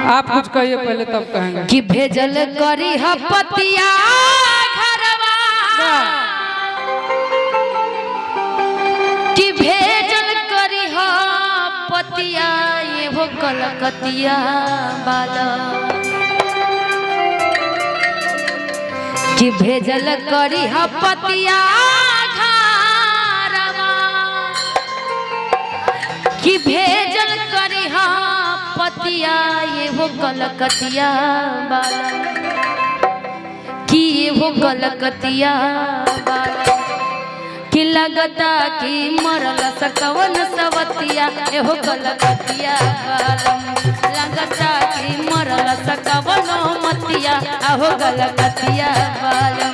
आप कुछ कहिए पहले तब कहेंगे। कि भेजल करी हपतिया घरवा, कि भेजल करी हपतिया ये हो कलकतिया बाला, कि भेजल करी हपतिया घरवा, कि भेजल करी पतिया ये हो कलकतिया बाला, कि ये हो कलकतिया बाला, कि लगता कि मरल सकवन सवतिया ये हो कलकतिया बाला, लगता कि मरल सकवन मतिया हो कलकतिया बाला,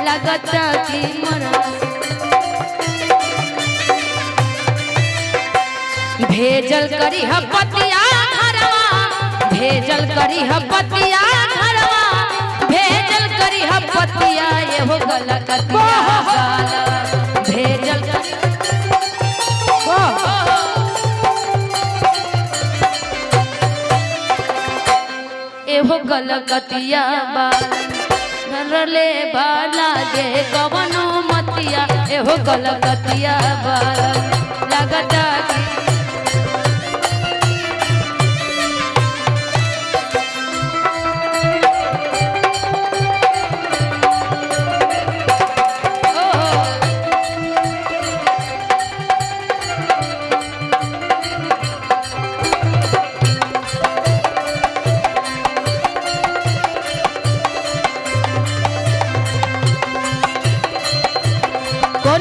लगता कि मरल। भेजल करी हपतिया घरवा, भेजल करी हपतिया घरवा, भेजल करी हपतिया ये हो कलकतिया बाला, भेजल करी ये हो कलकतिया बाला, घरले बाला दे कवनो मतिया ये हो कलकतिया बाला, लगता कि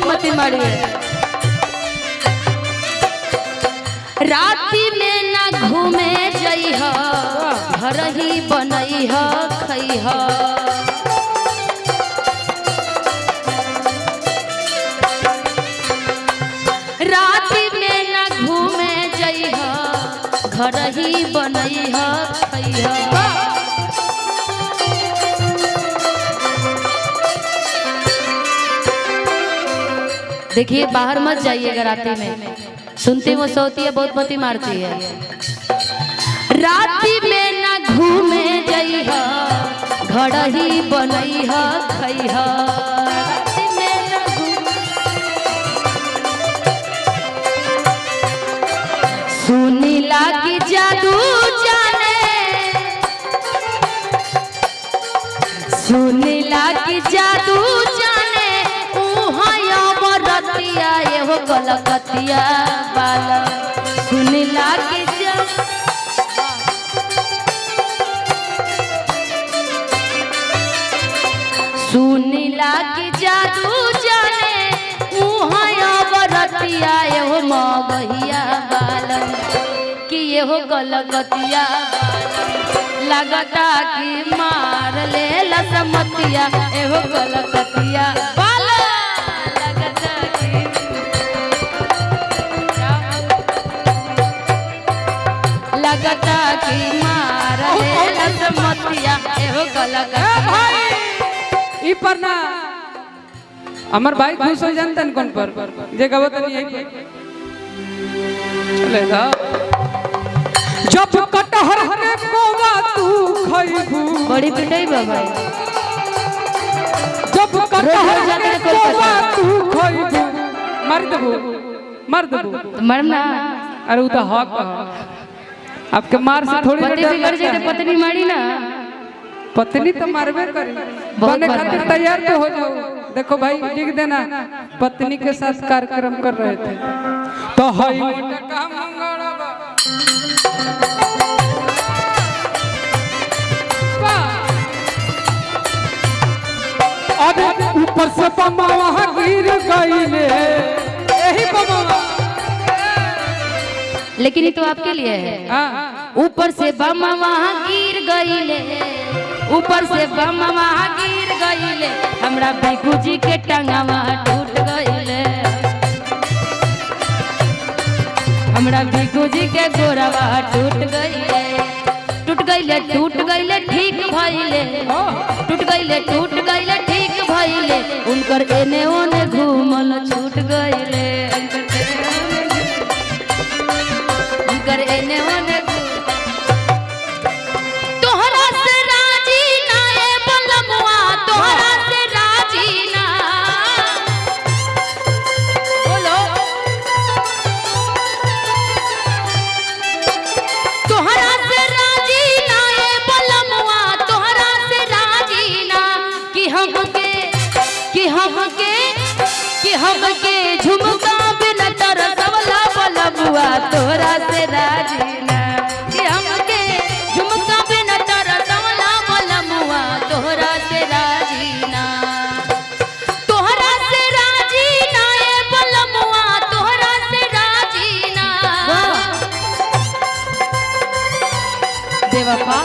मती मारी है। राती में ना घूमे जइह, घर ही बनइह खइह, राती में ना घूमे जइह, घर ही बनइह खइह। देखिए बाहर मत जाइएगा राती में, सुनती वो सोती है बहुत मती मारती है। राती में ना घूमे जइह, घर ही बनइह खइह, राती में ना सुनी लागी जादू जाने, सुनी लागी जादू जाने ये हो कलकतिया बाला, सुनी लागी सुनी लागी जादू जाने बरतिया ये हो मगहिया बाला, कि ये हो कलकतिया बाला, लगता कि मार ले लसमतिया ये हो कलकतिया बाला, लगता लगता कि मार ले लसमतिया एहो कलकतिया। भाई ई पर ना हमर भाई खुश हो जानतन कौन पर जे गवत नहीं है चले दा। जब कटहर के कोवा तू खइबू, बड़ी पिटाई बाबा, जब कटहर के कोवा तू खइबू, मार देबू मरना। अरे उ तो हक आपके मार से थोड़ी पति बिगड़ जाए तो पत्नी मारी ना, पत्नी तो मारबे करी, बने खातिर तैयार तो हो जाओ। देखो भाई लिख देना, पत्नी के साथ कार्यक्रम कर रहे थे तो हई मोटे काम मंगड़वा अरे ऊपर से बम्बा वहां गिर गईले, यही बम्बा लेकिन ये तो आपके लिए है। ऊपर से बम वहाँ गिर गईले, ऊपर से बम वहाँ गिर गईले, हमरा बिकू जी के टंगवा टूट गईले, हमरा बिकू जी के गोरवा टूट गईले, टूट गईले ठीक भइले, टूट गईले ठीक भइले, उनकर एने ओने घूमल छूट गईले, उनकर एने ओने तोहरा से राजीना कि हमके झुमका बिना तारा सवला बलमुआ तोहरा से राजीना तोहरा से राजीना ए बलमुआ तोहरा से राजीना बेवफा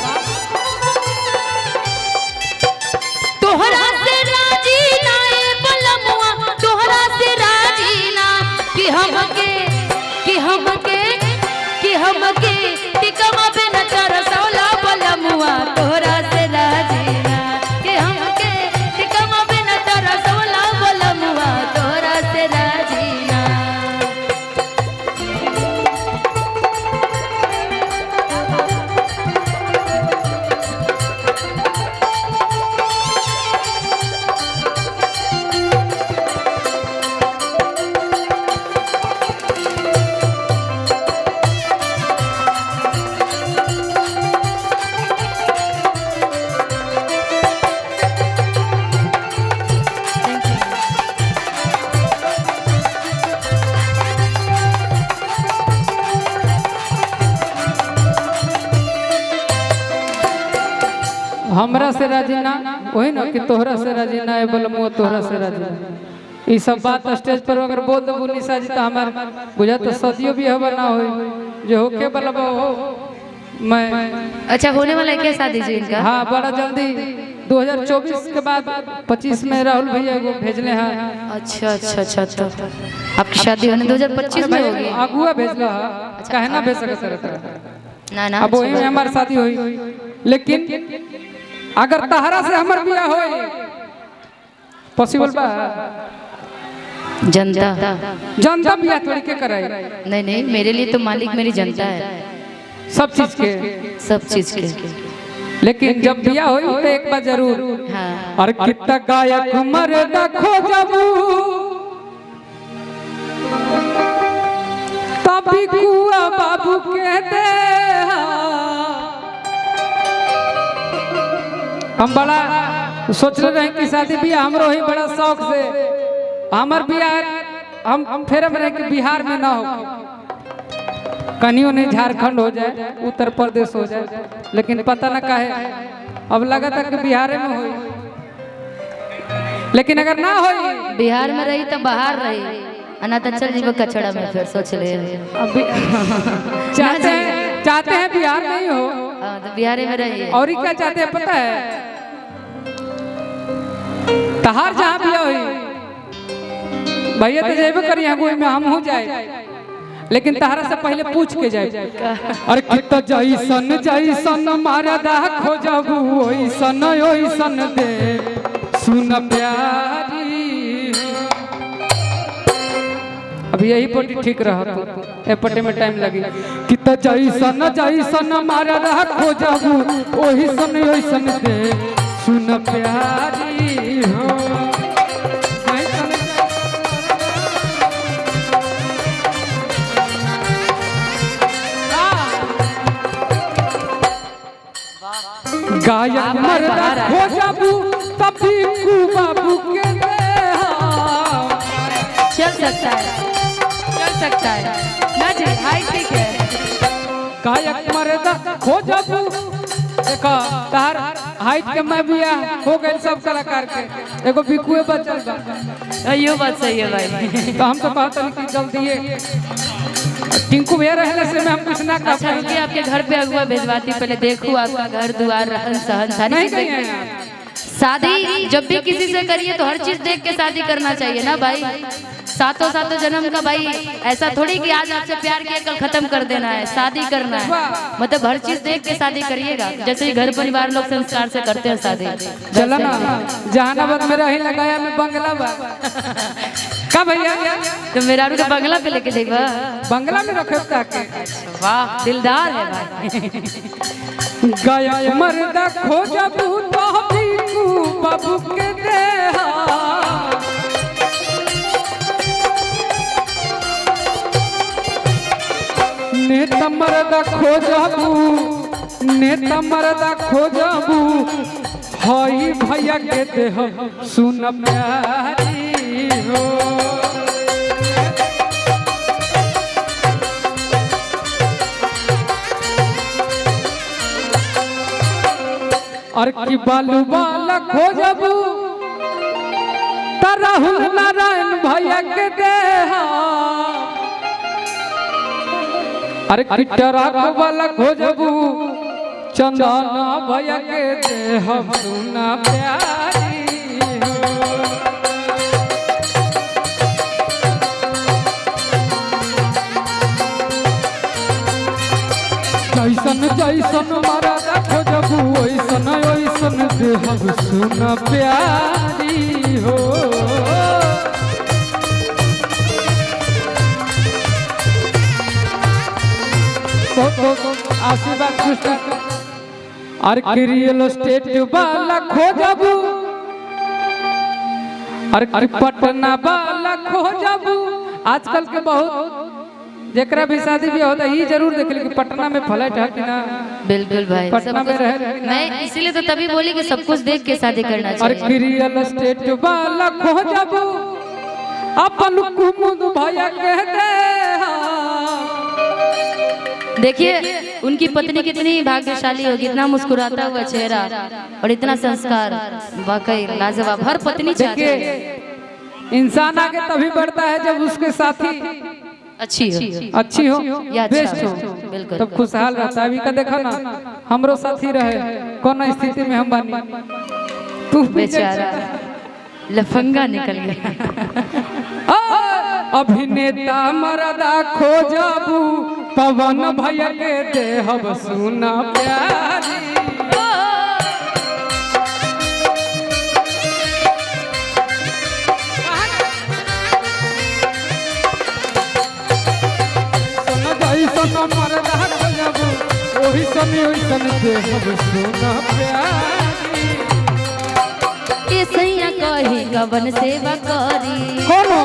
तोहरा से राजीना ए बलमुआ तोहरा से राजीना कि हमके टिकवा बिना तारा सवला बलमुआ तोहरा से राजीना कि हमके टिकवा बिना तारा सवला बलमुआ तोहरा से राजीना हमरा से राजी ना वही ना कि तोहरा से राजी ना है बलमुआ तोहरा से राजी ये सब बात स्टेज पर अगर बोल दबू निशा जी तो हमार बुझा तो सदियों भी हवा ना हो जो होके बलबा हो मैं अच्छा होने वाला है क्या शादी जी इनका हाँ बड़ा जल्दी 2024 के बाद 25 में राहुल भैया को भेजले हैं अच्छा अच्छा अच्छा तो आपकी शादी होने 2025 में होगी अगुआ भेजला है कहना भेज सकते ना ना अब वही में हमारी शादी हुई लेकिन अगर तहरा से हमार बियाह होई पॉसिबल बा जनता जनता बियाह थोड़ी के कराई नहीं नहीं मेरे लिए तो मालिक मेरी जनता है सब चीज के सब चीज के लेकिन जब बियाह होई तो एक बार जरूर हाँ और कितना गायक मर्दा खोजबू तभी कुआ बाबू के दे हम बड़ा सोच रहे हैं कि शादी बियाह हमरो ही बड़ा शौक से हमार बियाह हम फेर में रहे कि बिहार में ना हो कनियों नहीं झारखंड हो जाए उत्तर प्रदेश हो जाए लेकिन पता ना काहे अब लगा था कि बिहार में हो लेकिन अगर ना हो बिहार में रही तो बाहर रही अना तो चल जीव कचड़ा में फिर सोच ले चाहते हैं बिहार में ही हो तो बिहार में रही और क्या चाहते हैं पता है तहार जहाँ भी हुई भैया तो जेबे करी में हम हो जाए लेकिन तहारा से पहले पूछ के जाए अरे कितना जैसन जैसन मारा दा खोजबू ओइसन ओइसन दे सुन प्यारी अब यही पट्टी ठीक रहा ए पट्टी में टाइम लगी कितना जैसन जैसन मारा दा खोजबू ओइसन ओइसन दे सुन प्यारी हो गायक मर्दा खोजबू तभी कु बाबू के दे चल सकता है ना जी हाई ठीक है गायक मर्दा खोजबू देखो तार हाइट के मैं बिया हो गए सब कलाकार के एगो बिकुए बचल बा यो बात सही है भाई तो हम तो कहते हैं कि जल्दी ये टिंकू भैया रहने से मैं हम कुछ ना कर अच्छा रुकिए आपके घर पे अगुआ भेजवाती पहले देखूं आपका घर द्वार रहन सहन सारी चीजें शादी जब भी किसी से करिए तो हर चीज देख के शादी करना चाहिए ना भाई सातों जन्म का भाई ऐसा थोड़ी कि आज आपसे प्यार किया कल खत्म कर देना है शादी करना है मतलब हर चीज देख के शादी करिएगा जैसे ही घर परिवार लोग संस्कार से करते हैं शादी चलो ना जहानाबाद में रही लगाया मैं बंगला बा का भैया तो मेरा के बंगला पे लेके देखा बंगला में रखे ताके वाह दिलदार है भाई गायक मर्दा खोजबू तो बिकू बाबू के दे नेता मर्दा खोजबू हई भैया के देह सुन प्यारी हो और की बालू वाला खोजबू राहुल नारायण भैया के देहा अरे की ट्रक वाला खोजबू चंदना भैया के देहा सुना प्यारी जैसन जैसन मारा खोजबू ओइसन ओइसन देहब सुना प्यारी हो आशीर्वाद और रियल एस्टेट वाला खोजबू और पटना वाला खोजबू आजकल के बहुत जेकरा भी शादी भी होता है ये जरूर देख ली कि पटना में फ्लैट है कि ना। बिल्कुल भाई पटना में रह मैं इसीलिए तो तभी बोली कि सब कुछ देख के शादी करना चाहिए। और रियल एस्टेट वाला खोजबू अपन कुमुद भैया कह दे देखिए उनकी पत्नी कितनी भाग्यशाली होगी, इतना मुस्कुराता हुआ चेहरा और इतना संस्कार, वाकई लाजवाब। हर पत्नी चाहती है इंसान आगे तभी बढ़ता है जब उसके साथी अच्छी हो या बेस्ट हो, बिल्कुल तब खुशहाल रहता है। अभी का देखा ना हमरो साथी रहे कौन स्थिति में हम बनी तू बेचारा लफंगा निकल गया। अभिनेता मरदा खोजबू पवन भैया के देहब सुना प्यारी मरदा खोजबू ओही समय ओइसन देहब सुना प्यारी ये सैया कही गवन सेवा करी कोनो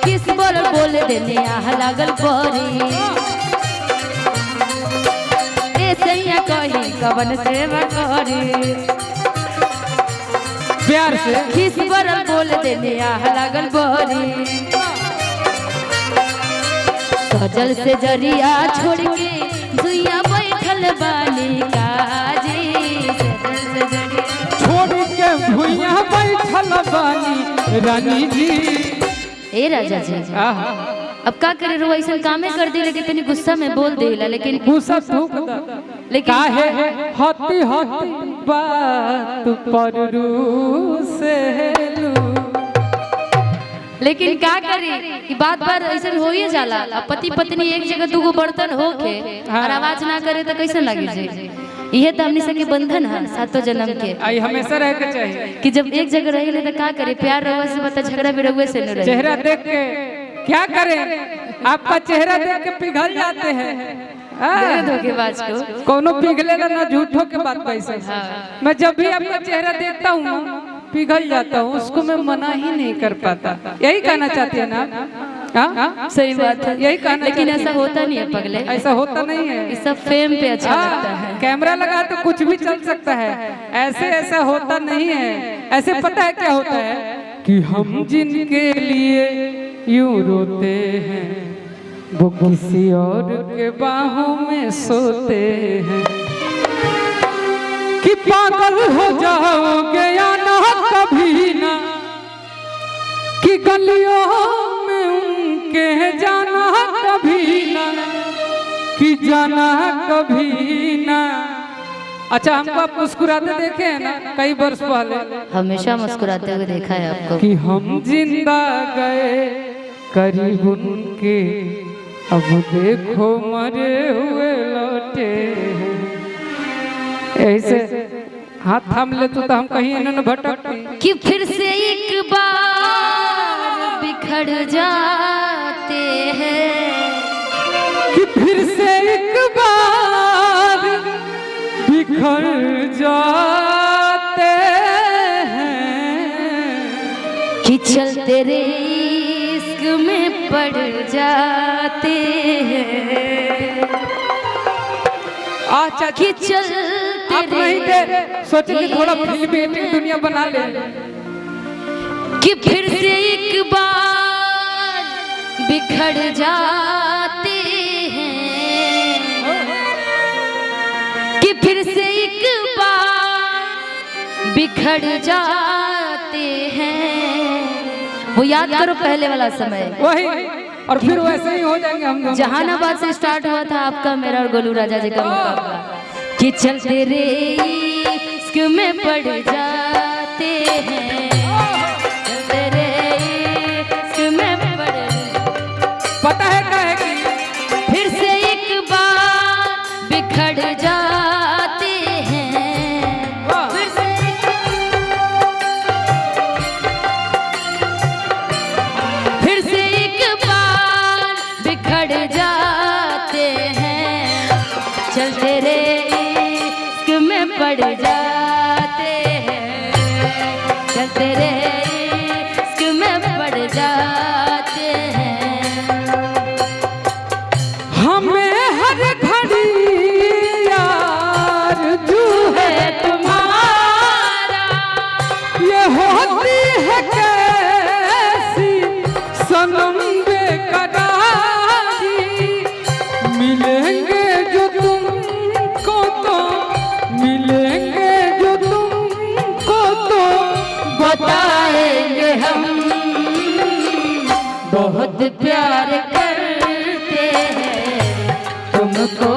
किस बोल बोल देने आह लागल परी ये सैया कही गवन सेवा करी प्यार से किस बोल बोल देने आह लागल परी सजल से जरिया छोड़ के दुनिया बैठल बानी काजी सजल से जरिया छोड़ के भुइया बैठल बानी रानी जी। ए राजा जी अब का करे रो ऐसा कामे कर दे लेकिन तनी गुस्सा में बोल देला लेकिन गुस्सा थूक द लेकिन काहे हती हती बात पर रूसे लू लेकिन का करे कि बात बार ऐसा हो ही जाला। अब पति पत्नी एक जगह दूगो बर्तन होके और आवाज ना करे तो कैसे लगी जी। यह तो हमने सके बंधन है सातों जन्म के आई हमेशा रह के चाहिए कि जब एक जगह रह ले तो का करे प्यार रहुआ से बता झगड़ा भी रहुए से न रहे। चेहरा देख के क्या करें आपका चेहरा देख के पिघल जाते हैं धोखेबाज को कोनो पिघलेला ना झूठों के बात पैसे। मैं जब भी आपका चेहरा देखता हूँ पिघल जाता हूँ उसको मैं मना ही नहीं कर पाता। यही कहना चाहती है ना। सही बात है यही कहना लेकिन ऐसा होता नहीं है पगले, ऐसा होता नहीं है। इस सब फेम पे अच्छा लगता है। कैमरा लगा तो कुछ भी चल सकता है, ऐसे ऐसा होता नहीं है। ऐसे पता है क्या होता है कि हम जिनके लिए यूं रोते हैं वो किसी और के बाहों में सोते हैं कि पागल हो जाओगे या ना कभी ना कि गलियों में उनके जाना कभी ना कि जाना कभी ना। अच्छा हमको आप मुस्कुराते देखे हैं ना कई वर्ष पहले, हमेशा मुस्कुराते हुए देखा है आपको कि हम जिंदा गए करीब उनके अब देखो मरे हुए लौटे। ऐसे हाथ थाम ले तो हम कहीं इन्होंने भटकते कि फिर से एक बार बिखर जाते हैं कि फिर से एक बार बिखर जाते हैं कि चलते रे इश्क में पड़ जाते हैं। अच्छा कि चलते आप नहीं थे सोचे कि थोड़ा फिल्मी दुनिया बना ले कि फिर से एक बार बिखर जाते हैं कि फिर से बिखर जाते हैं। वो याद करो पहले वाला समय, वही, और फिर वैसे ही हो जाएंगे हम दोनों। जहानाबाद से स्टार्ट हुआ था आपका मेरा और गोलू राजा जी का मुकाबला कि चलते रे इश्क में पड़ जाते हैं, चलते रे इश्क में पड़। पता है क्या है कि फिर से एक बार बिखर जाते हैं, फिर से एक बार बिखर जाते हैं, चलते रे इश्क में पड़ जाते हैं, चलते रे इश्क में पड़ जाते हैं। हमें हर घड़ी यार तू है तुम्हारा, ये होती है कैसी सनम बेकरारी, मिलेंगे जो तुमको तो मिलेंगे जो तुमको तो बताएंगे हम बहुत प्यार करते हैं तुमको।